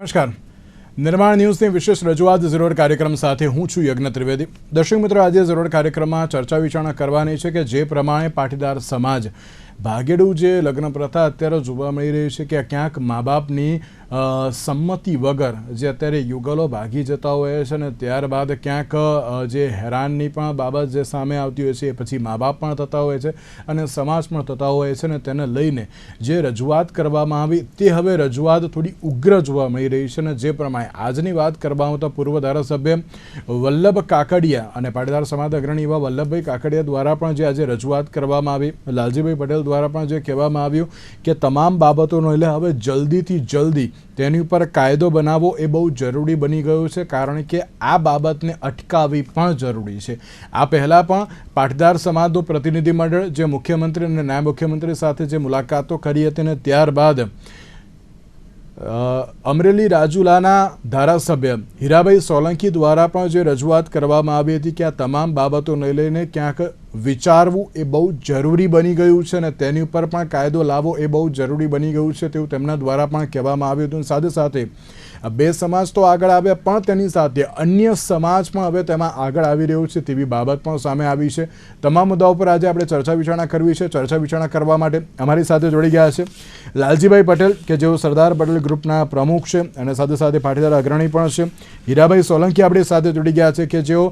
નમસ્કાર. નિર્માણ ન્યૂઝની વિશેષ રજૂઆત ઝરોડ કાર્યક્રમ સાથે હું છું યજ્ઞ ત્રિવેદી. દર્શક મિત્રો, આજે ઝરોડ કાર્યક્રમમાં ચર્ચા વિચારણા કરવાની છે કે જે પ્રમાણે પાટીદાર સમાજ ભાગેડું જે લગ્ન પ્રથા અત્યારે જોવા મળી રહી છે કે ક્યાંક મા બાપની સંમતિ વગર જે અત્યારે યુગલો ભાગી જતા હોય છે અને ત્યારબાદ ક્યાંક જે હેરાનની પણ બાબત જે સામે આવતી હોય છે એ પછી મા બાપ પણ થતા હોય છે અને સમાજ પણ થતા હોય છે અને તેને લઈને જે રજૂઆત કરવામાં આવી તે હવે રજૂઆત થોડી ઉગ્ર જોવા મળી રહી છે. અને જે પ્રમાણે આજની વાત કરવામાં આવતા પૂર્વ ધારાસભ્ય વલ્લભ કાકડિયા અને પાટીદાર સમાજ અગ્રણી એવા વલ્લભભાઈ કાકડિયા દ્વારા પણ જે આજે રજૂઆત કરવામાં આવી, લાલજીભાઈ પટેલ દ્વારા પણ જે કહેવામાં આવ્યું કે તમામ બાબતોનો એટલે હવે જલ્દીથી જલ્દી તેની ઉપર કાયદો બનાવવો એ બહુ જરૂરી બની ગયું છે, કારણ કે આ બાબતને અટકાવવી પણ જરૂરી છે. આ પહેલાં પણ પાટીદાર સમાજનું પ્રતિનિધિ મંડળ જે મુખ્યમંત્રી અને નાયબ મુખ્યમંત્રી સાથે જે મુલાકાતો કરી હતી અને ત્યારબાદ અમરેલી રાજુલાના ધારાસભ્ય હીરાભાઈ સોલંકી દ્વારા પણ જે રજૂઆત કરવામાં આવી હતી કે આ તમામ બાબતોને લઈને ક્યાંક વિચારવું એ બહુ જરૂરી બની ગયું છે અને તેની ઉપર પણ કાયદો લાવવો એ બહુ જરૂરી બની ગયું છે તેવું તેમના દ્વારા પણ કહેવામાં આવ્યું હતું. સાથે સાથે બે સમાજ તો આગળ આવ્યા પણ તેની સાથે અન્ય સમાજ પણ હવે તેમાં આગળ આવી રહ્યો છે તેવી બાબત પણ સામે આવી છે. તમામ મુદ્દાઓ પર આજે આપણે ચર્ચા વિચારણા કરવી છે. ચર્ચા વિચારણા કરવા માટે અમારી સાથે જોડી ગયા છે લાલજીભાઈ પટેલ કે જેઓ સરદાર પટેલ ગ્રુપના પ્રમુખ છે અને સાથે સાથે પાટીદાર અગ્રણી પણ છે. હીરાભાઈ સોલંકી આપણી સાથે જોડી ગયા છે કે જેઓ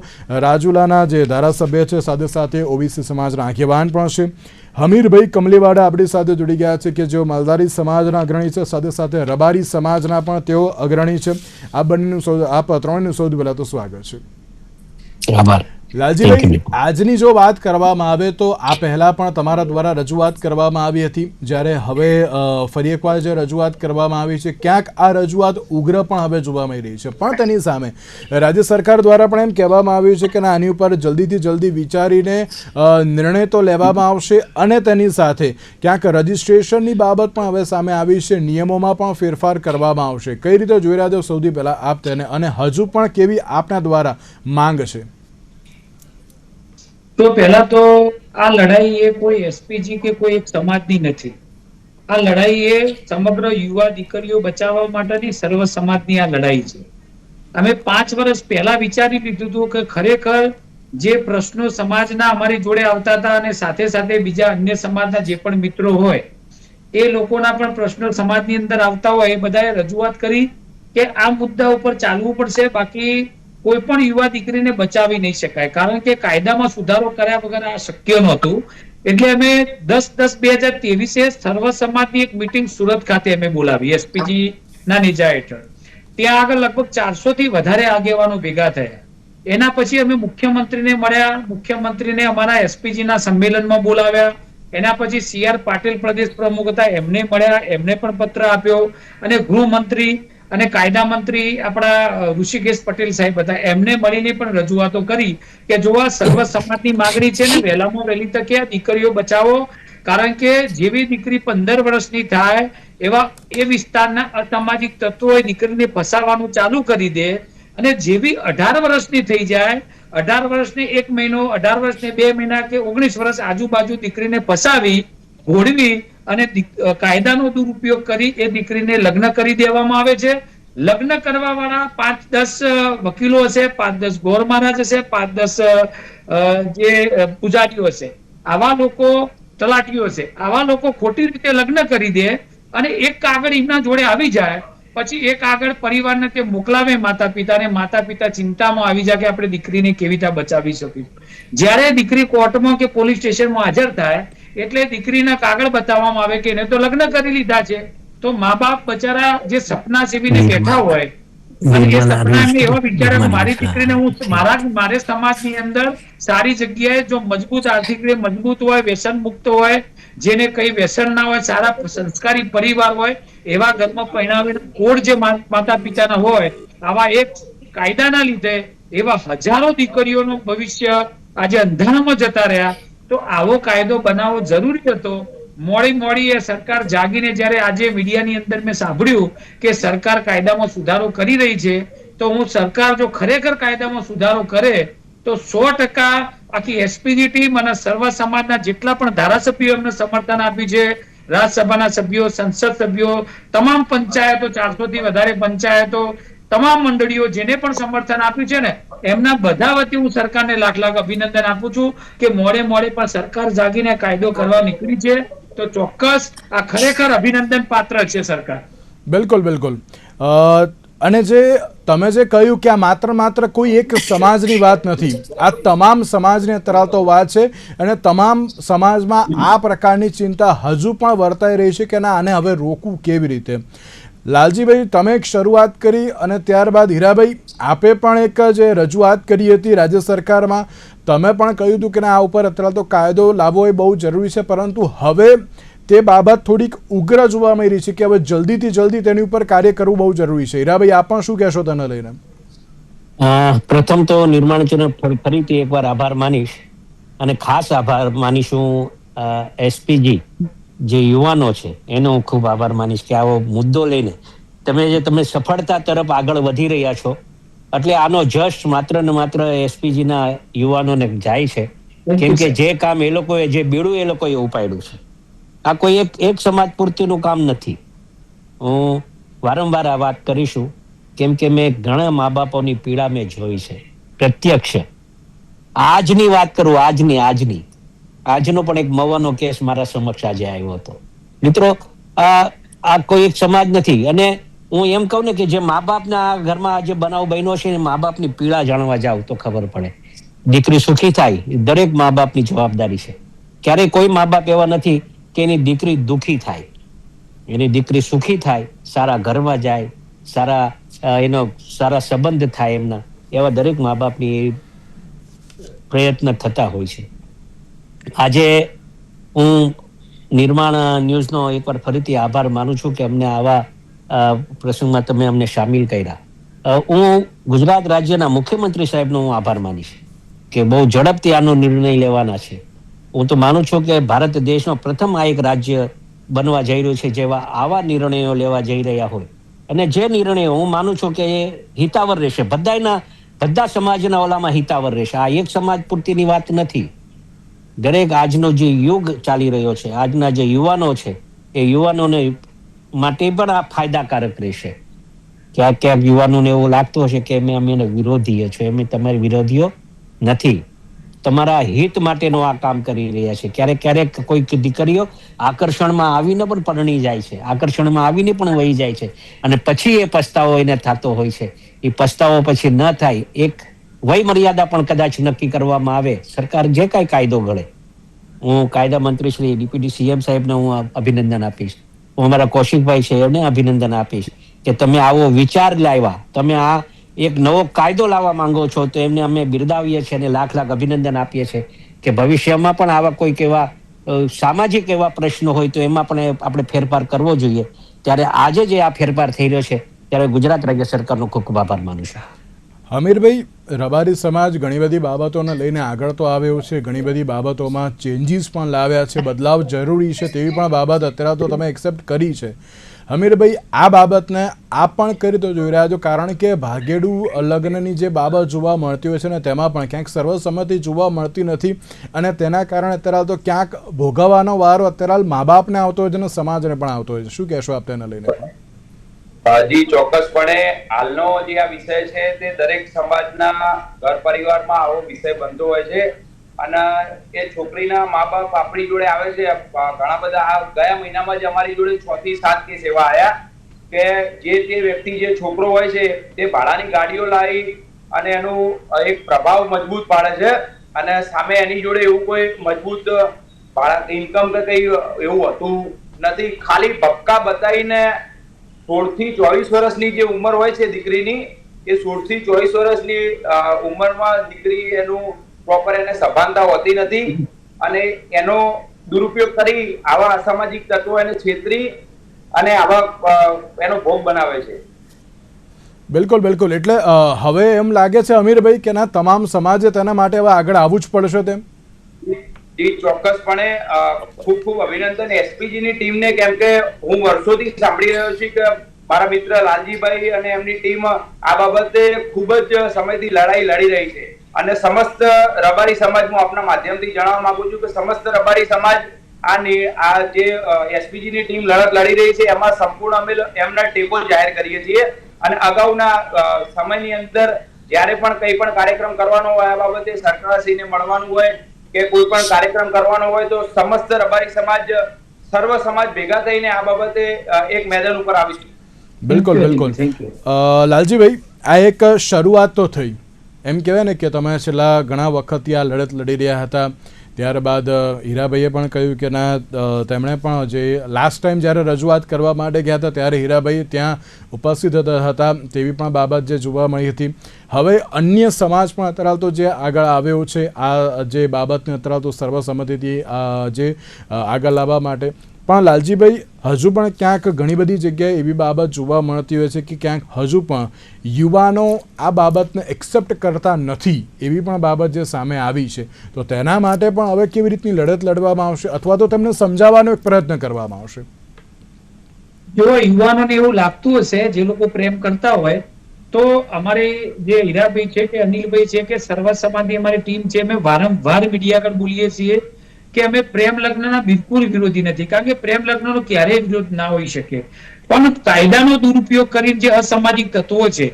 રાજુલાના જે ધારાસભ્ય છે, સાથે સાથે ઓબીસી સમાજના આગેવાન પણ છે. હમીરભાઈ કમલીવાડા આપણી સાથે જોડી ગયા છે કે જેઓ માલધારી સમાજના અગ્રણી છે, સાથે સાથે રબારી સમાજના પણ તેઓ અગ્રણી છે. આ બંનેનું આપ ત્રણેયનું સૌથી પહેલા તો સ્વાગત છે. આભાર. લાલજીભાઈ, આજની જો વાત કરવામાં આવે તો આ પહેલા પણ તમારા દ્વારા રજૂઆત કરવામાં આવી હતી, જ્યારે હવે ફરી એકવાર જે રજૂઆત કરવામાં આવી છે ક્યાંક આ રજૂઆત ઉગ્ર પણ હવે જોવા મળી રહી છે. પણ તેની સામે રાજ્ય સરકાર દ્વારા પણ એમ કહેવામાં આવ્યું છે કે આની ઉપર જલ્દીથી જલ્દી વિચારીને નિર્ણય તો લેવામાં આવશે અને તેની સાથે ક્યાંક રજિસ્ટ્રેશનની બાબત પણ હવે સામે આવી છે, નિયમોમાં પણ ફેરફાર કરવામાં આવશે. કઈ રીતે જોઈ રહ્યા છો સૌથી પહેલા આપ તેને, અને હજુ પણ કેવી આપના દ્વારા માંગ છે? તો પહેલા તો આ લડાઈ એ કોઈ એસપીજી કે કોઈ એક સમાજની નથી. આ લડાઈ એ સમગ્ર યુવા દીકરીઓ બચાવવા માટેની સર્વ સમાજની આ લડાઈ છે. અમે 5 વર્ષ પહેલા વિચારી લીધું હતું કે ખરેખર જે પ્રશ્નો સમાજના અમારી જોડે આવતા હતા અને સાથે સાથે બીજા અન્ય સમાજના જે પણ મિત્રો હોય એ લોકોના પણ પ્રશ્નો સમાજની અંદર આવતા હોય એ બધાએ રજૂઆત કરી કે આ મુદ્દા ઉપર ચાલવું પડશે, બાકી કોઈ પણ યુવા દીકરીને બચાવી નહીં શકાય, કારણ કે કાયદામાં સુધારો કર્યા વગર આ શક્ય નહોતું. એટલે અમે 10/10/2023 સર્વ સમાજની એક મીટિંગ સુરત ખાતે અમે બોલાવી એસપીજી ના નેજા હેઠળ. ત્યાં આગળ લગભગ 400 થી વધારે આગેવાનો ભેગા થયા. એના પછી અમે મુખ્યમંત્રીને મળ્યા, મુખ્યમંત્રીને અમારા એસપીજી ના સંમેલનમાં બોલાવ્યા. એના પછી સીઆર પાટીલ પ્રદેશ પ્રમુખ હતા, એમને મળ્યા, એમને પણ પત્ર આપ્યો અને ગૃહમંત્રી અને કાયદા મંત્રી આપણા ઋષિકેશ પટેલ સાહેબ હતા, એમને મળીને પણ રજૂઆતો કરી કે જો આ સર્વ સમાજની માંગણી છે ને વહેલામાં વહેલી તકે આ દીકરીઓ બચાવો, કારણ કે જેવી દીકરી 15 વર્ષની થાય એવા એ વિસ્તારના અસામાજિક તત્વોએ દીકરીને ફસાવવાનું ચાલુ કરી દે અને જેવી 18 વર્ષની થઈ જાય, 18 વર્ષને 1 મહિનો, 18 વર્ષને 2 મહિના કે 19 વર્ષ આજુબાજુ દીકરીને ફસાવી ઘોડવી અને કાયદાનો દુરુપયોગ કરી એ દીકરીને લગ્ન કરી દેવામાં આવે છે. લગ્ન કરવા વાળા 5-10 વકીલો હશે, 5-10 ગોર મહારાજ હશે, 5-10 જે પૂજારીઓ હશે, આવા લોકો તલાટીઓ હશે, આવા લોકો ખોટી રીતે લગ્ન કરી દે અને એક કાગળ એમના જોડે આવી જાય, પછી એક આગળ પરિવારને તે મોકલાવે માતા પિતાને, માતા પિતા ચિંતામાં આવી જાય કે આપણે દીકરીને કેવી રીતે બચાવી શકીશું. જ્યારે દીકરી કોર્ટમાં કે પોલીસ સ્ટેશનમાં હાજર થાય એટલે દીકરીના કાગળ બતાવવામાં આવે કે એને તો લગ્ન કરી લીધા છે. તો મા બાપ બચારા જે સપના સેવીને બેઠા હોય અને એ સપના એમને એવા વિચારે મારી દીકરીને હું મારે સમાજની અંદર સારી જગ્યાએ જો મજબૂત આર્થિક રીતે મજબૂત હોય, વ્યસન મુક્ત હોય, જેને કઈ વ્યસન ના હોય, સારા સંસ્કારી પરિવાર હોય એવા ઘરમાં પરિણામીને કોડ જે માતા પિતાના હોય, આવા એક કાયદાના લીધે એવા હજારો દીકરીઓનું ભવિષ્ય આજે અંધારામાં જતા રહ્યા. તો આવો કાયદો બનાવવો જરૂરી હતો. મોડી એ સરકાર જાગીને જ્યારે આજે મીડિયાની અંદર મેં સાંભળ્યું કે સરકાર કાયદામાં સુધારો કરી રહી છે, તો હું સરકાર જો ખરેખર કાયદામાં સુધારો કરે તો 100% આખી એસપીજી ટીમ અને સર્વ સમાજના જેટલા પણ ધારાસભ્યો એમને સમર્થન આપ્યું છે રાજ્યસભાના સભ્યો, સંસદ સભ્યો, તમામ પંચાયતો, 400 થી વધારે પંચાયતો, તમામ મંડળીઓ જેને પણ સમર્થન આપ્યું છે ને, એમના બધા વતી હું સરકારને લાખ લાખ અભિનંદન આપું છું કે મોડે મોડે પણ સરકાર જાગીને કાયદો કરવા નીકળી છે. તો ચોક્કસ આ ખરેખર અભિનંદન પાત્ર છે સરકાર. બિલકુલ બિલકુલ. અને જે તમે જે કહ્યું કે આ માત્ર કોઈ એક સમાજની વાત નથી, આ તમામ સમાજને ધરાવતો વાત છે અને તમામ સમાજમાં આ પ્રકારની ચિંતા હજુ પણ વર્તાઈ રહી છે કે ના આને હવે રોકવું કેવી રીતે. લાલજીભાઈ, તમે એક શરૂઆત કરી અને ત્યારબાદ હીરાભાઈ આપે પણ એક જે રજૂઆત કરી હતી રાજ્ય સરકારમાં, તમે પણ કહ્યું હતું કે આ ઉપર અત્યારે તો કાયદો લાવવો એ બહુ જરૂરી છે, પરંતુ હવે તે બાબત થોડીક ઉગ્ર જોવા મળી રહી છે કે હવે જલ્દીથી જલ્દી તેની ઉપર કાર્ય કરવું બહુ જરૂરી છે. હીરાભાઈ, આપ પણ શું કહેશો તેને લઈને? પ્રથમ તો નિર્માણચને ફરીથી એકવાર આભાર માનીશ અને ખાસ આભાર માનીશું એસપીજી જે યુવાનો છે એનો હું ખૂબ આભાર માનીશ કે આવો મુદ્દો લઈને તમે સફળતા તરફ આગળ વધી રહ્યા છો. એટલે આનો જશ માત્ર ને માત્ર એસપીજી ના યુવાનોને જાય છે, કેમ કે જે કામ એ લોકોએ, જે બીડું એ લોકોએ ઉપાડ્યું છે, આ કોઈ એક સમાજ પૂરતીનું કામ નથી. હું વારંવાર આ વાત કરીશું કેમ કે મેં ઘણા મા બાપોની પીડા મેં જોઈ છે પ્રત્યક્ષ. આજની વાત કરું, આજનો પણ એક મવાનો કેસ મારા સમક્ષ આજે આવ્યો હતો. મિત્રો, આ કોઈ એક સમાજ નથી. અને હું એમ કહું ને કે જે મા બાપના ઘરમાં જે બનાવ બન્યો છે મા બાપની પીડા જાણવા જાવ તો ખબર પડે. દીકરી સુખી થાય દરેક મા બાપની જવાબદારી છે. ક્યારેય કોઈ મા બાપ એવા નથી કે એની દીકરી દુઃખી થાય. એની દીકરી સુખી થાય, સારા ઘરમાં જાય, સારા સંબંધ થાય એમના, એવા દરેક મા બાપની પ્રયત્ન થતા હોય છે. આજે હું નિર્માણ ન્યૂઝનો એકવાર ફરીથી આભાર માનું છું કે અમને આવા પ્રસંગમાં તમે અમને સામેલ કર્યા. હું ગુજરાત રાજ્યના મુખ્યમંત્રી સાહેબનો હું આભાર માનીશ કે બહુ ઝડપથી આનો નિર્ણય લેવાના છે. હું તો માનું છું કે ભારત દેશમાં પ્રથમ આ એક રાજ્ય બનવા જઈ રહ્યું છે જેવા આવા નિર્ણયો લેવા જઈ રહ્યા હોય. અને જે નિર્ણયો હું માનું છું કે એ હિતાવર રહેશે, બધા સમાજના ઓલામાં હિતાવર રહેશે. આ એક સમાજ પૂરતીની વાત નથી. દરેક આજનો જે યુગ ચાલી રહ્યો છે, આજના જે યુવાનો છે, એ યુવાનોને માટે પણ આ ફાયદાકારક રહેશે. ક્યાંક યુવાનોને એવું લાગતું હશે કે અમે વિરોધીઓ છો. અમે તમારી વિરોધીઓ નથી, તમારા હિત માટેનો આ કામ કરી રહ્યા છે. ક્યારેક કોઈક દીકરીઓ આકર્ષણમાં આવીને પણ પરણી જાય છે, આકર્ષણમાં આવીને પણ વહી જાય છે, અને પછી એ પસ્તાવો એને થતો હોય છે. એ પસ્તાવો પછી ન થાય, એક વય મર્યાદા પણ કદાચ નક્કી કરવામાં આવે, સરકાર જે કાંઈ કાયદો ઘડે. હું કાયદા મંત્રી શ્રી ડીપીટી સીએમ સાહેબને હું અભિનંદન આપીશ. હું અમારા કૌશિકભાઈ છે એને અભિનંદન આપીશ કે તમે આવો વિચાર લાવ્યા, તમે આ એક નવો કાયદો લાવવા માંગો છો, તો એમને અમે બિરદાવીએ છીએ અને લાખ લાખ અભિનંદન આપીએ છીએ કે ભવિષ્યમાં પણ આવા કોઈક એવા સામાજિક એવા પ્રશ્નો હોય તો એમાં પણ આપણે ફેરફાર કરવો જોઈએ. ત્યારે આજે જે આ ફેરફાર થઈ રહ્યો છે ત્યારે ગુજરાત રાજ્ય સરકારનો ખૂબ ખૂબ આભાર માનું છું. હમીરભાઈ, રબારી સમાજ ઘણી બધી બાબતોને લઈને આગળ તો આવ્યો છે, ઘણી બધી બાબતોમાં ચેન્જીસ પણ લાવ્યા છે, બદલાવ જરૂરી છે તેવી પણ બાબત અત્યારે તો તમે એક્સેપ્ટ કરી છે. હમીરભાઈ, આ બાબતને આપ પણ કરી તો જોઈ રહ્યા છો, કારણ કે ભાગેડુ લગ્નની જે બાબત જોવા મળતી હોય છે ને તેમાં પણ ક્યાંક સર્વસંમતિ જોવા મળતી નથી, અને તેના કારણે અત્યારે તો ક્યાંક ભોગવવાનો વારો અત્યારે મા બાપને આવતો હોય છે અને સમાજને પણ આવતો હોય છે. શું કહેશો આપ તેને લઈને? જી ચોક્કસપણે હાલનો જે આ વિષય છે તે દરેક સમાજના ઘર પરિવારમાં આવો વિષય બનતો હોય છે. અને એ છોકરીના મા બાપ આપણી જોડે આવે છે. ઘણા બધા આ ગયા મહિનામાં જ અમારી જોડે 6 થી 7 કેસ એવા આવ્યા કે જે વ્યક્તિ, જે છોકરો હોય છે તે ભાડાની ગાડીઓ લાવી અને એનું એક પ્રભાવ મજબૂત પાડે છે, અને સામે એની જોડે એવું કોઈ મજબૂત ઇન્કમ કે કઈ એવું હોતું નથી. ખાલી ભપકા બતાવીને 16 થી 24 વર્ષની જે ઉંમર હોય છે દીકરીની, એ 16 થી 24 વર્ષની ઉંમરમાં દીકરી એનું પ્રોપર એને સભાનતા હોતી નથી, અને એનો દુરુપયોગ કરી આવા અસામાજિક તત્વો એને છેતરી અને આવા એનો ભોગ બનાવે છે. બિલકુલ બિલકુલ. એટલે હવે એમ લાગે છે અમીરભાઈ કે ના તમામ સમાજે તેના માટે હવે આગળ આવવું જ પડશે તેમ? જી ચોક્કસપણે ખૂબ ખૂબ અભિનંદન એસપીજી ની ટીમને, કેમ કે હું વર્ષોથી સાંભળી રહ્યો છું કે મારા મિત્ર લાલજીભાઈ અને એમની ટીમ આ બાબતે ખૂબ જ સમયથી લડાઈ લડી રહી છે. અને સમસ્ત રબારી સમાજ, હું આપના માધ્યમથી જણાવવા માંગુ છું કે સમસ્ત રબારી સમાજ આ જે એસપીજી ની ટીમ લડત લડી રહી છે એમાં સંપૂર્ણ અમે એમના ટેકો જાહેર કરીએ છીએ અને અગાઉના સમયની અંદર જ્યારે પણ કંઈ પણ કાર્યક્રમ કરવાનો હોય આ બાબતે સરકારશ્રીને મળવાનું હોય કે કોઈ પણ કાર્યક્રમ કરવાનો હોય તો સમસ્ત રબારી સમાજ સર્વ સમાજ ભેગા થઈને આ બાબતે એક મેદાન ઉપર આવીશું. બિલકુલ બિલકુલ. લાલજીભાઈ, આ એક શરૂઆત તો થઈ, એમ કહેવાય ને કે તમે છેલ્લા ઘણા વખતથી આ લડત લડી રહ્યા હતા. ત્યારબાદ હીરાભાઈએ પણ કહ્યું કે ના, તેમણે પણ જે લાસ્ટ ટાઈમ જ્યારે રજૂઆત કરવા માટે ગયા હતા ત્યારે હીરાભાઈ ત્યાં ઉપસ્થિત હતા તેવી પણ બાબત જે જોવા મળી હતી. હવે અન્ય સમાજ પણ અત્યારે તો જે આગળ આવ્યો છે આ જે બાબતને અત્યારે તો સર્વસંમતિથી જે આગળ લાવવા માટે. પણ લાલજીભાઈ, હજુ પણ ક્યાંક ઘણી બધી જગ્યાએ એવી બાબત જોવા મળતી હોય છે કે ક્યાંક હજુ પણ યુવાનો આ બાબતને એક્સેપ્ટ કરતા નથી, એવી પણ બાબત જે સામે આવી છે. તો તેના માટે પણ હવે કેવી રીતની લડત લડવામાં આવશે અથવા તો તેમને સમજાવવાનો એક પ્રયત્ન કરવામાં આવશે? જો યુવાનોને એવું લાગતું હશે, જે લોકો પ્રેમ કરતા હોય, તો અમારે જે હીરાભાઈ છે કે અનિલભાઈ છે કે સર્વ સમાજની અમારી ટીમ છે, અમે વારંવાર મીડિયા આગળ બોલીએ છીએ કે અમે પ્રેમ લગ્નના બિલકુલ વિરોધી નથી, કારણ કે પ્રેમ લગ્નનો ક્યારેય વિરોધ ના હોઈ શકે. પણ કાયદાનો દુરુપયોગ કરીને જે અસામાજિક તત્વો છે,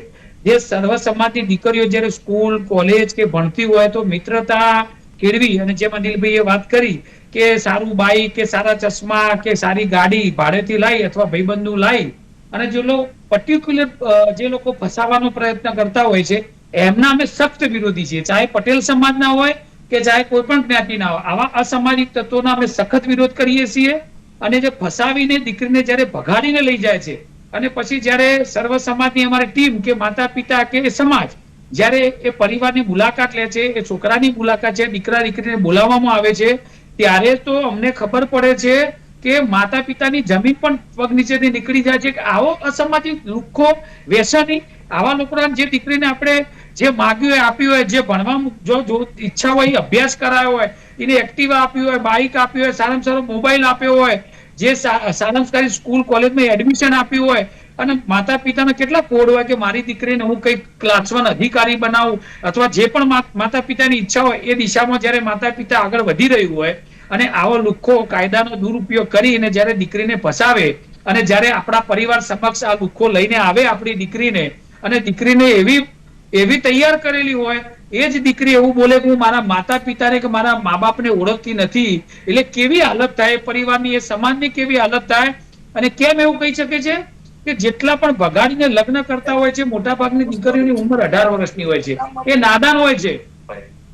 જે સર્વ સમાજની દીકરીઓ જયારે સ્કૂલ કોલેજ કે ભણતી હોય તો મિત્રતા કેળવી અને જેમ અનિલભાઈએ વાત કરી કે સારું બાઈક કે સારા ચશ્મા કે સારી ગાડી ભાડેથી લાવી અથવા ભાઈબંધનું લાવી અને જે લોકો પર્ટિક્યુલર જે લોકો ફસાવાનો પ્રયત્ન કરતા હોય છે એમના અમે સખ્ત વિરોધી છીએ. ચાહે પટેલ સમાજના હોય કે ચાહે કોઈ પણ જ્ઞાતિના હોય, આવા અસામાજિક તત્વોના અમે સખત વિરોધ કરીએ છીએ. અને જે ફસાવીને દીકરીને જયારે ભગાડીને લઈ જાય છે અને પછી જયારે સર્વ સમાજની અમારી ટીમ કે માતા પિતા કે સમાજ જયારે એ પરિવારની મુલાકાત લે છે, એ છોકરાની મુલાકાત છે, દીકરા દીકરીને બોલાવવામાં આવે છે, ત્યારે તો અમને ખબર પડે છે કે માતા પિતાની જમીન પણ પગ નીચેથી નીકળી જાય છે કે આવો અસામાજિક લુખ્ખો વ્યસની આવા લોકોના જે દીકરીને આપણે જે માગ્યું હોય આપ્યું હોય, જે ભણવા જો ઈચ્છા હોય અભ્યાસ કરાયો હોય, એને એક્ટિવા આપ્યું હોય, બાઇક આપ્યું હોય, સારામાં સારો મોબાઈલ આપ્યો હોય, જે સારામાં સારી સ્કૂલ કોલેજમાં એડમિશન આપ્યું હોય અને માતા પિતાના કેટલા કોડ હોય કે મારી દીકરીને હું કઈક ક્લાસ 1 અધિકારી બનાવું અથવા જે પણ માતા પિતાની ઈચ્છા હોય એ દિશામાં જયારે માતા પિતા આગળ વધી રહ્યું હોય અને આવો લુખ્ખો કાયદાનો દુરુપયોગ કરીને જયારે દીકરીને ફસાવે અને જયારે આપણા પરિવાર સમક્ષ આ લુખ્ખો લઈને આવે આપણી દીકરીને અને દીકરીને એવી તૈયાર કરેલી હોય, એ જ દીકરી એવું બોલે કે હું મારા માતા પિતાને કે મારા મા બાપને ઓળખતી નથી, એટલે કેવી હાલત થાય પરિવારની, એ સમાજની કેવી હાલત થાય. અને કેમ એવું કહી શકે છે કે જેટલા પણ ભગાડીને લગ્ન કરતા હોય છે મોટા ભાગની દીકરીઓની ઉંમર 18 વર્ષની હોય છે, એ નાદાન હોય છે,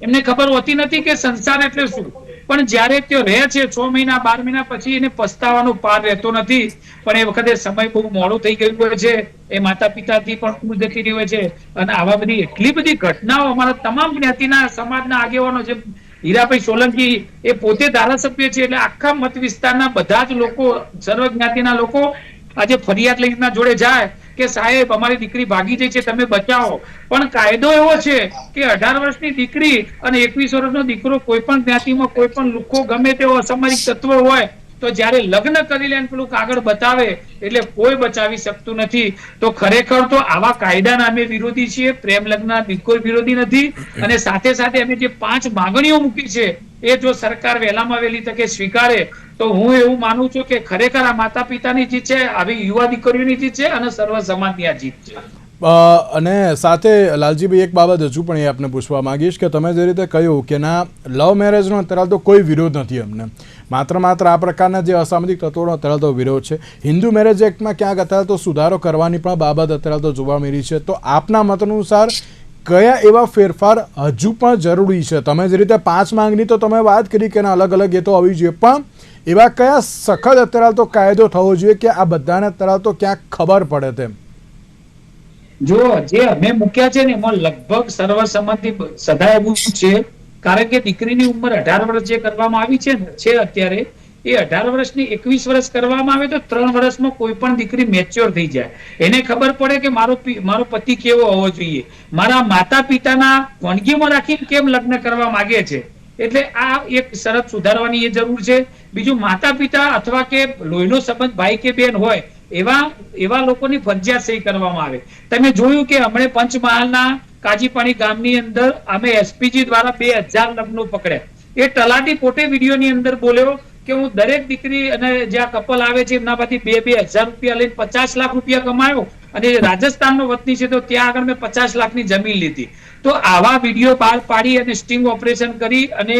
એમને ખબર હોતી નથી કે સંસાર એટલે શું. પણ જયારે તે રહે છે 6 મહિના 12 મહિના પછી એને પસ્તાવાનો પાર રહેતો નથી. પણ એ વખતે સમય બહુ મોડું થઈ ગયું હોય છે, એ માતા પિતાથી પણ દૂર જતી રહી હોય છે. અને આવા બધી એટલી બધી ઘટનાઓ અમારા તમામ જ્ઞાતિના સમાજના આગેવાનો છે. હીરાભાઈ સોલંકી એ પોતે ધારાસભ્ય છે, એટલે આખા મત વિસ્તારના બધા જ લોકો, સર્વ જ્ઞાતિના લોકો આજે ફરિયાદ લઈને જોડે જાય કે સાહેબ અમારી દીકરી ભાગી જાય છે, તમે બચાવો. પણ કાયદો એવો છે કે 18 વર્ષની દીકરી અને 21 વર્ષનો દીકરો કોઈ પણ જ્ઞાતિમાં કોઈ પણ લુખ્ખો ગમે તેવો અસામાજિક તત્વ હોય તો જયારે લગ્ન કરી લે પેલું કાગળ બતાવે એટલે કોઈ બચાવી શકતું નથી. તો ખરેખર તો આવા કાયદાના અમે વિરોધી છીએ, પ્રેમ લગ્નના બિલકુલ વિરોધી નથી. અને સાથે સાથે અમે જે 5 માંગણીઓ મૂકી છે એ જો સરકાર વહેલામાં વહેલી તકે સ્વીકારે તો હું એવું માનું છું કે ખરેખર આ માતા પિતાની જીત છે, આવી યુવા દીકરીઓની જીત છે અને સર્વ સમાજની આ જીત છે. અને સાથે લાલજીભાઈ એક બાબત હજુ પણ એ આપને પૂછવા માંગીશ કે તમે જે રીતે કહ્યું કે ના લવ મેરેજનો અત્યારે તો કોઈ વિરોધ નથી અમને, માત્ર આ પ્રકારના જે અસામાજિક તત્વોનો અત્યારે તો વિરોધ છે. હિન્દુ મેરેજ એક્ટમાં ક્યાંક અત્યારે તો સુધારો કરવાની પણ બાબત અત્યારે તો જોવા મળી છે. તો આપના મત અનુસાર કયા એવા ફેરફાર હજુ પણ જરૂરી છે? તમે જે રીતે 5 માંગણી તો તમે વાત કરી કે અલગ અલગ એ તો આવી જોઈએ, પણ એવા કયા સખત અત્યારે તો કાયદો થવો જોઈએ કે આ બધાને અત્યારે તો ક્યાંક ખબર પડે તેમ? જો જે અમે મૂક્યા છે ને એમાં લગભગ સર્વ સંમતિ સદાય એવું છે, કારણ કે દીકરીની ઉંમર 18 વર્ષ જે કરવામાં આવી છે અત્યારે એ 18 વર્ષની 21 વર્ષ કરવામાં આવે તો 3 વર્ષમાં કોઈ પણ દીકરી મેચ્યોર થઈ જાય, એને ખબર પડે કે મારો પતિ કેવો હોવો જોઈએ, મારા માતા પિતાના વણગીમાં રાખીને કેમ લગ્ન કરવા માંગે છે. એટલે આ એક શરત સુધારવાની એ જરૂર છે. બીજું માતા પિતા અથવા કે લોહીનો સંબંધ ભાઈ કે બેન હોય એવા લોકોની ફરજિયાત સહી કરવામાં આવે. તમે જોયું કે હમણે પંચમહાલના કાજીપાણી ગામની અંદર અમે એસપીજી દ્વારા 2000 લગ્નો પકડ્યા. એ તલાટી પોતે વિડીયોની અંદર બોલ્યો કે હું દરેક દીકરી અને જે આ કપલ આવે છે એમના પાસેથી 2,000 રૂપિયા લઈને 50 લાખ રૂપિયા કમાયો, અને રાજસ્થાનનો વતની છે તો ત્યાં આગળ મેં 50 લાખની જમીન લીધી. તો આવા વિડીયો બહાર પાડી અને સ્ટિંગ ઓપરેશન કરી અને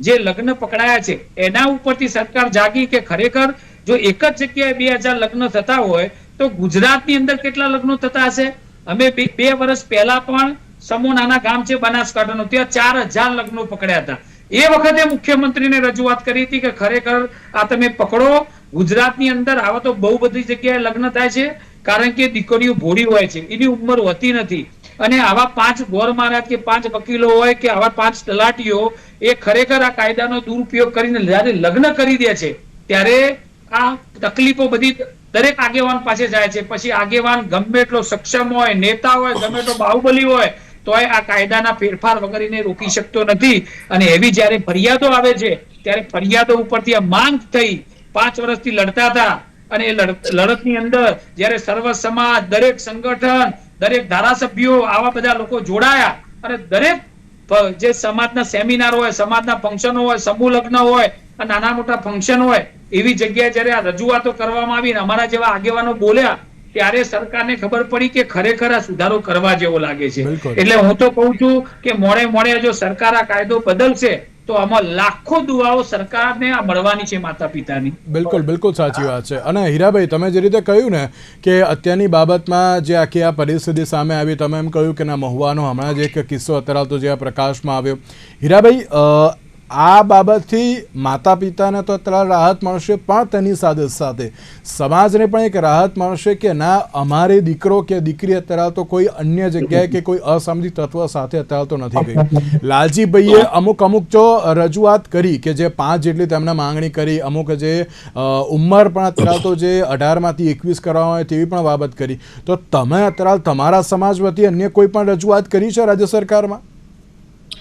જે લગ્ન પકડાયા છે એના ઉપરથી સરકાર જાગી કે ખરેખર જો એક જ જગ્યાએ 2,000 લગ્ન થતા હોય તો ગુજરાતની અંદર કેટલા લગ્નો થતા હશે. અમે 2 વર્ષ પહેલા પણ સમો નાના ગામ છે બનાસકાંઠાનું, ત્યાં 4,000 લગ્નો પકડ્યા હતા. એ વખતે મુખ્યમંત્રીને રજૂઆત કરી હતી કે ખરેખર આ તમે પકડો. ગુજરાતની અંદર આવા તો બહુ બધી જગ્યાએ લગ્ન થાય છે, કારણ કે દીકરીઓ ભોળી હોય છે, એની ઉંમર હોતી નથી. અને આવા 5 ગોર મહારાજ કે 5 વકીલો હોય કે આવા 5 તલાટીઓ એ ખરેખર આ કાયદાનો દુરુપયોગ કરીને જયારે લગ્ન કરી દે છે ત્યારે આ તકલીફો બધી દરેક આગેવાન પાસે જાય છે. પછી આગેવાન ગમે એટલો સક્ષમ હોય, નેતા હોય, ગમે એટલો બાહુબલી હોય, તોય આ કાયદાના ફેરફાર વગેરેને રોકી શકતો નથી. અને એવી જયારે ફરિયાદો આવે છે ત્યારે ફરિયાદો ઉપરથી આ માંગ થઈ 5 વર્ષથી લડતા હતા, અને એ લડતની અંદર જયારે સર્વ સમાજ, દરેક સંગઠન, દરેક ધારાસભ્યો આવા બધા લોકો જોડાયા અને દરેક જે સમાજના સેમિનાર હોય, સમાજના ફંક્શનો હોય, સમૂહ લગ્ન હોય, નાના મોટા ફંક્શન હોય, એવી જગ્યાએ જયારે આ રજૂઆતો કરવામાં આવી, અમારા જેવા આગેવાનો બોલ્યા, ત્યારે સરકારને ખબર પડી કે ખરેખર આ સુધારો કરવા જેવો લાગે છે. એટલે હું તો કહું છું કે મોડે જો સરકાર આ કાયદો બદલશે તો આમાં લાખો દુઆઓ સરકારને આ મળવાની છે માતા પિતાની. બિલકુલ સાચી વાત છે. અને હીરાભાઈ, તમે જે રીતે કહ્યું ને કે અત્યારની બાબતમાં જે આખી આ પરિસ્થિતિ સામે આવી, તમે એમ કહ્યું કે ના મહુવાનો હમણાં જ એક કિસ્સો અત્યારે તો જે આ પ્રકાશમાં આવ્યો, હીરાભાઈ આ બાબતથી માતા પિતાને તો અત્યારે રાહત મળશે, પણ તેની સાથે સાથે સમાજને પણ એક રાહત મળશે કે ના અમારી દીકરો કે દીકરી અત્યારે તો કોઈ અન્ય જગ્યાએ કે કોઈ અસામાજિક તત્વ સાથે અત્યારે તો નથી ગઈ. લાલજીભાઈએ અમુક જો રજૂઆત કરી કે જે 5 જેટલી તેમણે માંગણી કરી, અમુક જે ઉંમર પણ અત્યારે તો જે 18માંથી 21 કરવામાં આવે તેવી પણ બાબત કરી. તો તમે અત્યારે તમારા સમાજ વતી અન્ય કોઈ પણ રજૂઆત કરી છે રાજ્ય સરકારમાં?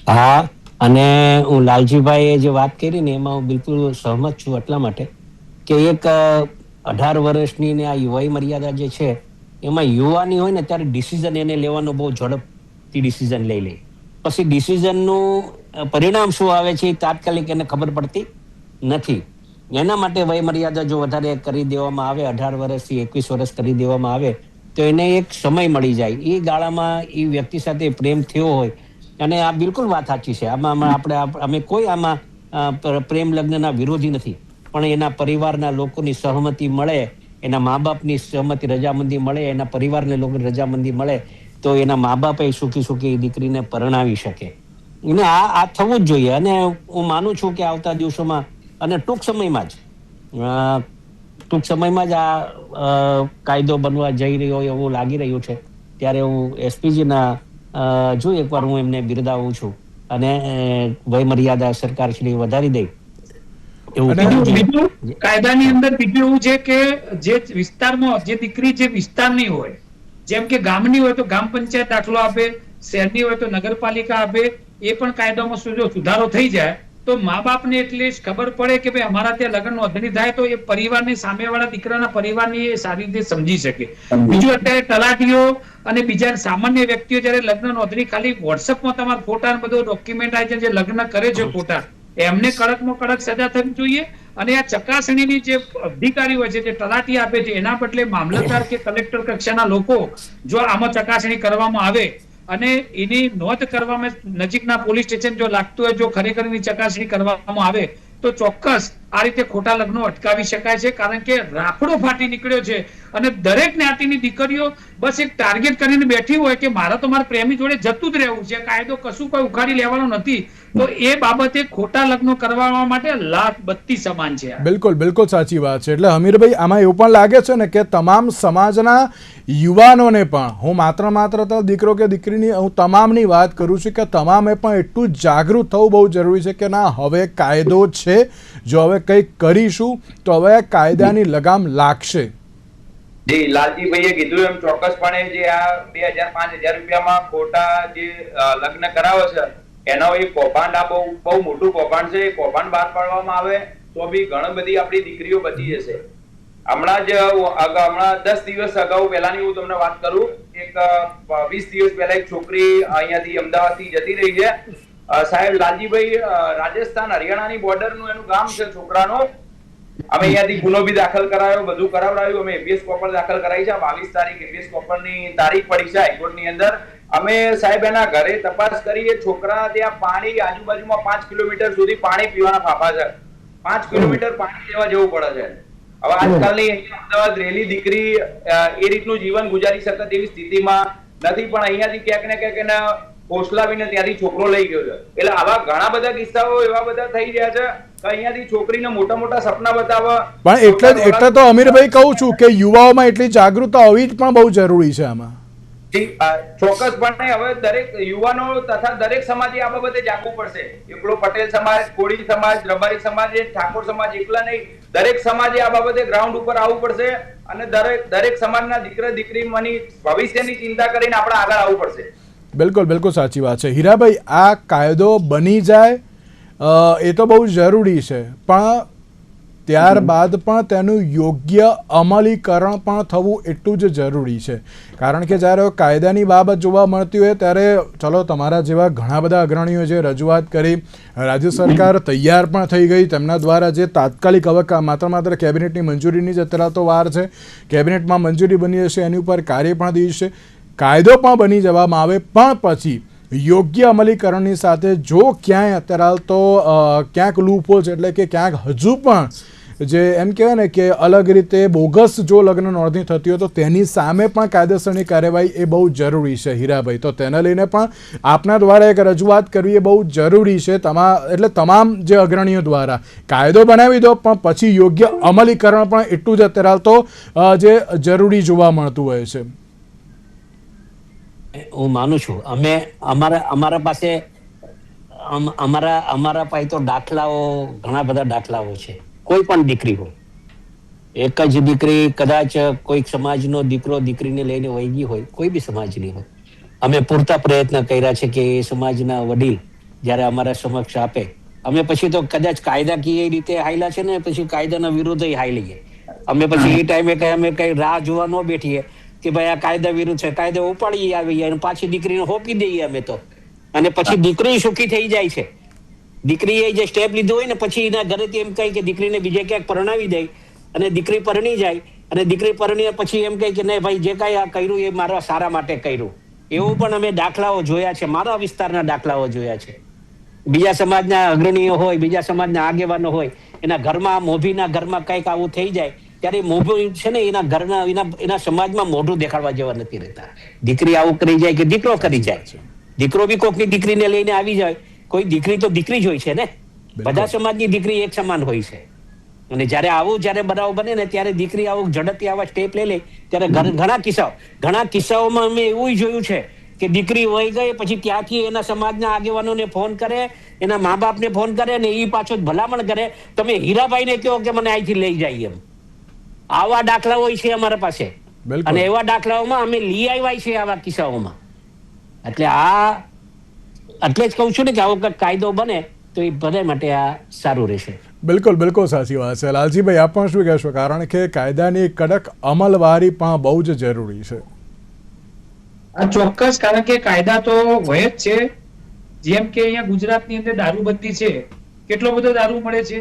હા, અને હું લાલજીભાઈએ જે વાત કરી ને એમાં હું બિલકુલ સહમત છું, એટલા માટે કે એક 18 વર્ષની ને આ વય મર્યાદા જે છે એમાં યુવાની હોય ને ત્યારે ડિસિઝન એને લેવાનો બહુ ઝડપથી ડિસિઝન લઈ લે. પછી ડિસિઝનનું પરિણામ શું આવે છે એ તાત્કાલિક એને ખબર પડતી નથી. એના માટે વય મર્યાદા જો વધારે કરી દેવામાં આવે, 18 વર્ષથી 21 વર્ષ કરી દેવામાં આવે તો એને એક સમય મળી જાય. એ ગાળામાં એ વ્યક્તિ સાથે પ્રેમ થયો હોય, અને આ બિલકુલ વાત સાચી છે, આમાં અમે કોઈ આમાં પ્રેમ લગ્નના વિરોધી નથી, પણ એના પરિવારના લોકોની સહમતિ મળે, એના મા બાપની સહમતિ, રજામંદી મળે, એના પરિવારને લોકોની રજામંદી મળે તો એના મા બાપ સુખી દીકરીને પરણાવી શકે. એને આ થવું જ જોઈએ. અને હું માનું છું કે આવતા દિવસોમાં અને ટૂંક સમયમાં જ આ કાયદો બનવા જઈ રહ્યો હોય એવું લાગી રહ્યું છે. ત્યારે હું એસપીજીના જો એકવાર હું એમને બિરદાવું છું અને વય મર્યાદા સરકાર શ્રી વધારી દે એવું. કાયદાની અંદર બીજું એવું છે કે જે વિસ્તારમાં જે દીકરી જે વિસ્તારની હોય, જેમ કે ગામની હોય તો ગ્રામ પંચાયત દાખલો આપે, શહેરની હોય તો નગરપાલિકા આપે, એ પણ કાયદામાં જો સુધારો થઈ જાય તો મા બાપને એટલીસ્ટ ખબર પડે કે ભાઈ અમારા ત્યાં લગ્ન નોંધણી થાય તો એ પરિવારની સામેવાળા દીકરાના પરિવારની એ સારી રીતે સમજી શકે. બીજું અત્યારે તલાટીઓ અને બીજા સામાન્ય વ્યક્તિઓ જયારે લગ્ન નોંધણી ખાલી વોટ્સઅપમાં તમારા ફોટા બધો ડોક્યુમેન્ટ આવે છે, જે લગ્ન કરે છે ખોટા, એમને કડકમાં કડક સજા થવી જોઈએ. અને આ ચકાસણીની જે અધિકારી હોય છે, જે તલાટી આપે છે, એના બદલે મામલતદાર કે કલેક્ટર કક્ષાના લોકો જો આમાં ચકાસણી કરવામાં આવે અને એની નોંધ કરવામાં નજીકના પોલીસ સ્ટેશન જો લાગતું હોય, જો ખરેખર એની ચકાસણી કરવામાં આવે તો ચોક્કસ આ રીતે ખોટા લગ્નો અટકાવી શકાય છે. કારણ કે રાફડો ફાટી નીકળ્યો છે અને દરેક જ્ઞાતિની દીકરીઓ બસ એક ટાર્ગેટ કરીને બેઠી હોય કે મારે તો મારા પ્રેમી જોડે જતું જ રહેવું છે, કાયદો કશું કોઈ ઉખાડી લેવાનો નથી. તો એ બાબતે ખોટા લગ્નો કરવા માટે લાખ બત્તી સમાન છે. બિલકુલ સાચી વાત છે. એટલે હમીરભાઈ, આમાં એવું પણ લાગે છે ને કે તમામ સમાજના યુવાનોને પણ, હું માત્ર તો દીકરો કે દીકરીની હું તમામની વાત કરું છું કે તમામે પણ એટલું જાગૃત થવું બહુ જરૂરી છે કે ના, હવે કાયદો છે, જો હવે કંઈક કરીશું તો હવે કાયદાની લગામ લાગશે. જી, લાલજીભાઈએ કીધું એમ ચોક્કસપણે જે આ 2,000-5,000 રૂપિયામાં ખોટા જે લગ્ન કરાવે છે એનો એક કૌભાંડ, આ બહુ મોટું કૌભાંડ છે. કૌભાંડ બહાર પાડવામાં આવે તો બી ઘણી બધી આપણી દીકરીઓ બચી જશે. હમણાં 10 દિવસ અગાઉ પહેલાની હું તમને વાત કરું, એક 20 દિવસ પહેલા એક છોકરી અહીંયાથી અમદાવાદથી જતી રહી છે. સાહેબ લાલજીભાઈ, રાજસ્થાન હરિયાણાની બોર્ડરનું એનું ગામ છે છોકરાનો, અમે અહીંયાથી ગુનો બી દાખલ કરાયો, બધું કરાવડાવ્યું. અમે એબીએસ કોપર દાખલ કરાવી છે. 22 તારીખ એબીએસ કોપરની તારીખ પડી છે હાઈકોર્ટની અંદર. અમે સાહેબ એના ઘરે તપાસ કરી. છોકરા ત્યાં પાણી આજુબાજુમાં 5 કિલોમીટર સુધી પાણી પીવાના ફાફા છે. 5 કિલોમીટર પાણી લેવા જવું પડે છે. હવે આજકાલની અમદાવાદ રેલી દીકરી એ રીતનું જીવન ગુજારી શકે તેવી સ્થિતિમાં નથી, પણ અહીંયાથી ક્યાંક ને ક્યાંક એના હોસલાવીને ત્યાંથી છોકરો લઈ ગયો છે. એટલે આવા ઘણા બધા કિસ્સાઓ એવા બધા થઈ રહ્યા છે કે અહીંયાથી છોકરીને મોટા મોટા સપના બતાવવા. પણ એટલે તો અમીરભાઈ કહું છું કે યુવાઓમાં એટલી જાગૃતતા હોવી જ પણ બહુ જરૂરી છે આમાં. ચોક્કસપણે હવે દરેક યુવાનો તથા દરેક સમાજે આ બાબતે જાગવું પડશે. એકલો પટેલ સમાજ, કોળી સમાજ, રબારી સમાજ, ઠાકોર સમાજ એકલા નહીં, દરેક સમાજે આ બાબતે ગ્રાઉન્ડ ઉપર આવવું પડશે અને દરેક સમાજના દીકરા દીકરીની ભવિષ્યની ચિંતા કરીને આપણે આગળ આવવું પડશે. બિલકુલ બિલકુલ સાચી વાત છે હીરાભાઈ. આ કાયદો બની જાય એ તો બહુ જરૂરી છે, પણ ત્યારબાદ પણ તેનું યોગ્ય અમલીકરણ પણ થવું એટલું જ જરૂરી છે. કારણ કે જ્યારે કાયદાની બાબત જોવા મળતી હોય ત્યારે ચલો તમારા જેવા ઘણા બધા અગ્રણીઓ જે રજૂઆત કરી, રાજ્ય સરકાર તૈયાર પણ થઈ ગઈ, તેમના દ્વારા જે તાત્કાલિક હવે માત્ર કેબિનેટની મંજૂરીની જ અત્યારે તો વાર છે, કેબિનેટમાં મંજૂરી બની જશે, એની ઉપર કાર્ય પણ થઈ જશે, કાયદો પણ બની જવામાં આવે, પણ પછી યોગ્ય અમલીકરણની સાથે જો ક્યાંય અત્યારે તો ક્યાંક લૂપહોલ છે, એટલે કે ક્યાંક હજુ પણ જે એમ કહેવાય ને કે અલગ રીતે બોગસ જો લગ્ન નોંધણી થતી હોય તો તેની સામે પણ કાયદેસરની કાર્યવાહી એ બહુ જરૂરી છે હીરાભાઈ. તો તેને લઈને પણ આપના દ્વારા એક રજૂઆત કરવી એ બહુ જરૂરી છે. એટલે તમામ જે અગ્રણીઓ દ્વારા કાયદો બનાવી દો, પણ પછી યોગ્ય અમલીકરણ પણ એટલું જ અત્યારે તો જે જરૂરી જોવા મળતું હોય છે. હું માનું છું. અમારા પાસે તો દાખલાઓ, ઘણા બધા દાખલાઓ છે. કોઈ પણ દીકરી હોય, એક જ દીકરી કદાચ કોઈક સમાજનો દીકરો દીકરીને લઈને વહી હોય, કોઈ બી સમાજની હોય, અમે પૂરતા પ્રયત્ન કર્યા છે કે એ સમાજના વડીલ જયારે અમારા સમક્ષ આપે, અમે પછી તો કદાચ કાયદાકીય રીતે હાયલા છે ને, પછી કાયદાના વિરુદ્ધ હાઈલીએ. અમે પછી એ ટાઈમે અમે કઈ રાહ જોવા ન બેઠીએ કે ભાઈ આ કાયદા વિરુદ્ધ છે, કાયદો ઉપાડી આવીએ અને પાછી દીકરીને હોપી દઈએ અમે તો, અને પછી દીકરી સુખી થઈ જાય છે. દીકરીએ જે સ્ટેપ લીધું હોય ને, પછી એના ઘરેથી એમ કહે કે દીકરીને બીજે ક્યાંક પરણાવી દે, અને દીકરી પરણી જાય, અને દીકરી પરણીને પછી એમ કહે કે નહીં ભાઈ જે કાંઈ આ કર્યું એ મારા સારા માટે કર્યું. એવું પણ અમે દાખલાઓ જોયા છે, મારા વિસ્તારના દાખલાઓ જોયા છે. બીજા સમાજના અગ્રણીઓ હોય, બીજા સમાજના આગેવાનો હોય, એના ઘરમાં મોભીના ઘરમાં કંઈક આવું થઈ જાય ત્યારે મોભી છે ને એના ઘરના એના સમાજમાં મોઢું દેખાડવા જેવા નથી રહેતા. દીકરી આવું કરી જાય કે દીકરો કરી જાય, દીકરો બી કોકની દીકરીને લઈને આવી જાય, કોઈ દીકરી તો દીકરી જ હોય છે ને, બધા સમાજની દીકરી એક સમાન હોય છે. અને જયારે બનાવ બને ને ત્યારે દીકરી આવું ઝડપથી આવા સ્ટેપ લઈ લે ત્યારે ઘણા કિસ્સાઓમાં અમે એવું જોયું છે કે દીકરી વહી ગઈ પછી ત્યાંથી એના સમાજના આગેવાનોને ફોન કરે, એના મા બાપને ફોન કરે, અને એ પાછો ભલામણ કરે તમે હીરાભાઈને કહો કે મને અહીંથી લઈ જાય એમ. આવા દાખલાઓ છે અમારા પાસે, અને એવા દાખલાઓમાં અમે લઈ આવ્યા છે આવા કિસ્સાઓમાં. એટલે જ કહું છું ને કે આવો કાયદો બને તો એ બધા માટે આ સારું રહેશે. બિલકુલ બિલકુલ સાચી વાત છે. લાલજીભાઈ આપ પણ શું કહેશો? કારણ કે કાયદાની કડક અમલવારી પણ બહુ જ જરૂરી છે. ચોક્કસ, કારણ કે કાયદા તો હોય જ છે. જેમ કે અહીંયા ગુજરાતની અંદર દારૂબંધી છે, કેટલો બધો દારૂ મળે છે,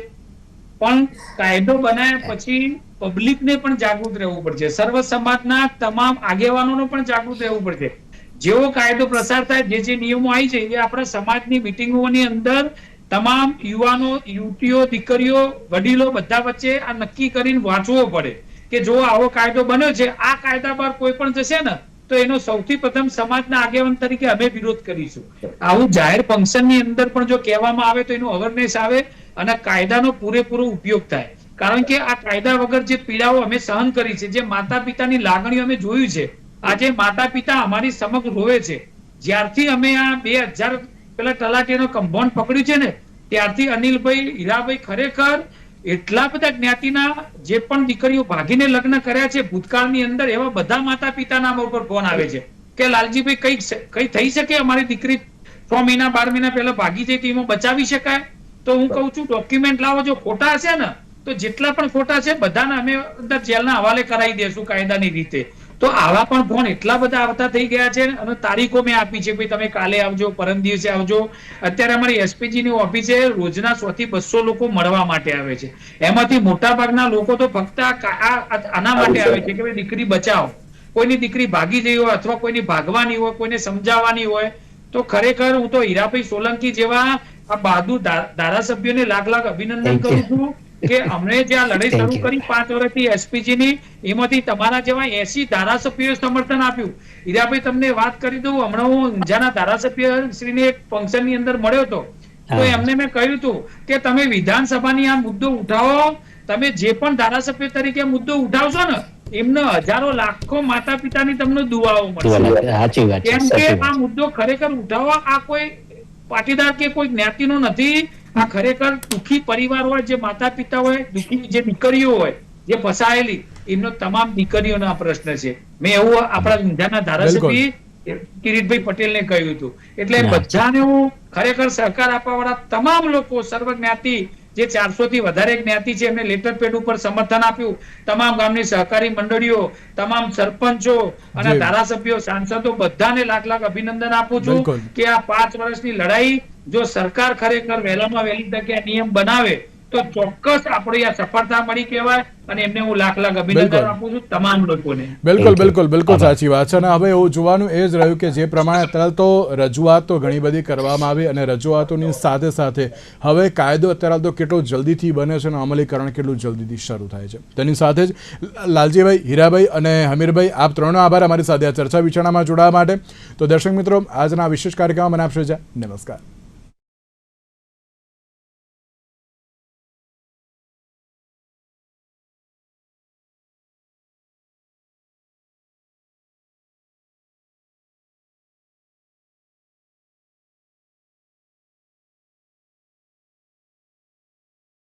પણ કાયદો બનાવ્યા પછી પબ્લિકને પણ જાગૃત રહેવું પડશે, સર્વ સમાજના તમામ આગેવાનોને પણ જાગૃત રહેવું પડશે. જેવો કાયદો પ્રસાર થાય, જે નિયમો આવી છે એ આપણા સમાજની મિટિંગોની અંદર તમામ યુવાનો, યુવતીઓ, દીકરીઓ, વડીલો બધા વચ્ચે આ નક્કી કરીને વાંચવો પડે કે જો આવો કાયદો બન્યો છે, આ કાયદા પર કોઈ પણ જશે ને તો એનો સૌથી પ્રથમ સમાજના આગેવાન તરીકે અમે વિરોધ કરીશું. આવું જાહેર ફંક્શનની અંદર પણ જો કહેવામાં આવે તો એનું અવેરનેસ આવે અને કાયદાનો પૂરેપૂરો ઉપયોગ થાય. કારણ કે આ કાયદા વગર જે પીડાઓ અમે સહન કરી છે, જે માતા પિતાની લાગણીઓ અમે જોયું છે, આજે માતા પિતા અમારી સમક્ષ રોવે છે. જ્યારથી અમે આ 2000 પેલા તલાટીનો કમ્પાઉન્ડ પકડ્યું છે ને ત્યારથી અનિલભાઈ, હીરાભાઈ ખરેખર એટલા બધા જ્ઞાતિના જે પણ દીકરીઓ ભાગીને લગ્ન કર્યા છે ભૂતકાળની અંદર, એવા બધા માતા પિતાના ઉપર ફોન આવે છે કે લાલજીભાઈ કઈ થઈ શકે, અમારી દીકરી 6 મહિના 12 મહિના પહેલા ભાગી જઈ તો એમાં બચાવી શકાય. તો હું કહું છું ડોક્યુમેન્ટ લાવો, જો ખોટા હશે ને તો જેટલા પણ ખોટા છે બધાને અમે અંદર જેલના હવાલે કરાવી દેશું કાયદાની રીતે. તો આવા પણ ફોન એટલા બધા આવતા થઈ ગયા છે અને તારીખો મેં આપી છે, ભાઈ તમે કાલે આવજો, પરમ દિવસે આવજો. અત્યારે અમારી એસપીજી ની ઓફિસે રોજના 100 થી 200 લોકો મળવા માટે આવે છે. એમાંથી મોટા ભાગના લોકો તો ફક્ત આના માટે આવે છે કે ભાઈ દીકરી બચાવો. કોઈની દીકરી ભાગી ગઈ હોય અથવા કોઈની ભાગવાની હોય, કોઈને સમજાવવાની હોય, તો ખરેખર હું તો હીરાભાઈ સોલંકી જેવા આ બહાદુર ધારાસભ્યોને લાખ લાખ અભિનંદન કરું છું કે અમને જે આ લડાઈ શરૂ કરી 5 વર્ષથી એસપીજી ની, એમાંથી તમારા જેવા 80 ધારાસભ્યોએ સમર્થન આપ્યું. હીરાભાઈ તમને વાત કરી દઉં, હમણાં હું ઊંઝાના ધારાસભ્ય શ્રીને એક ફંક્શન ની અંદર મળ્યો હતો, તો એમને મેં કહ્યું હતું કે તમે વિધાનસભાની આ મુદ્દો ઉઠાવો, તમે જે પણ ધારાસભ્ય તરીકે મુદ્દો ઉઠાવશો ને એમને હજારો લાખો માતા પિતાની તમને દુઆઓ મળશે. કેમ કે આ મુદ્દો ખરેખર ઉઠાવવા આ કોઈ પાટીદાર કે કોઈ જ્ઞાતિનો નથી. આ ખરેખર દુઃખી પરિવાર હોય, જે માતા પિતા હોય, દુઃખી જે દીકરીઓ હોય, જે ફસાયેલી, એમનો તમામ દીકરીઓનો આ પ્રશ્ન છે. મેં એવું આપણા ઊંઝાના ધારાસભ્ય કિરીટભાઈ પટેલને કહ્યું હતું. એટલે બધાને હું ખરેખર સહકાર આપવા વાળા તમામ લોકો, સર્વ જ્ઞાતિ, જે 400 થી વધારે જ્ઞાતિ છે, એમને લેટર પેડ ઉપર સમર્થન આપ્યું. તમામ ગામની સહકારી મંડળીઓ, તમામ સરપંચો અને ધારાસભ્યો, સાંસદો, બધાને લાખ લાખ અભિનંદન આપું છું કે આ 5 વર્ષની લડાઈ જો સરકાર ખરેખર વહેલામાં વહેલી તકે નિયમ બનાવે તો ચોક્કસ આપણી આ સફળતા મળી કહેવાય. અને એમને હું લાખ લાખ અભિનંદન આપું છું તમામ લોકોને. બિલકુલ સાચી વાત છે. અને હવે એવું જોવાનું એ જ રહ્યું કે જે પ્રમાણે અત્યારે તો રજૂઆતો ઘણી બધી કરવામાં આવી અને રજૂઆતોની સાથે સાથે હવે કાયદો અત્યારે તો કેટલો જલ્દીથી બને છે અને અમલીકરણ કેટલું જલ્દીથી શરૂ થાય છે. તેની સાથે જ લાલજીભાઈ, હીરાભાઈ અને હમીરભાઈ, આપ ત્રણનો આભાર અમારી સાથે આ ચર્ચા વિચારણામાં જોડાવા માટે. તો દર્શક મિત્રો, આજના વિશેષ કાર્યક્રમમાં મને આપશો રજા. નમસ્કાર.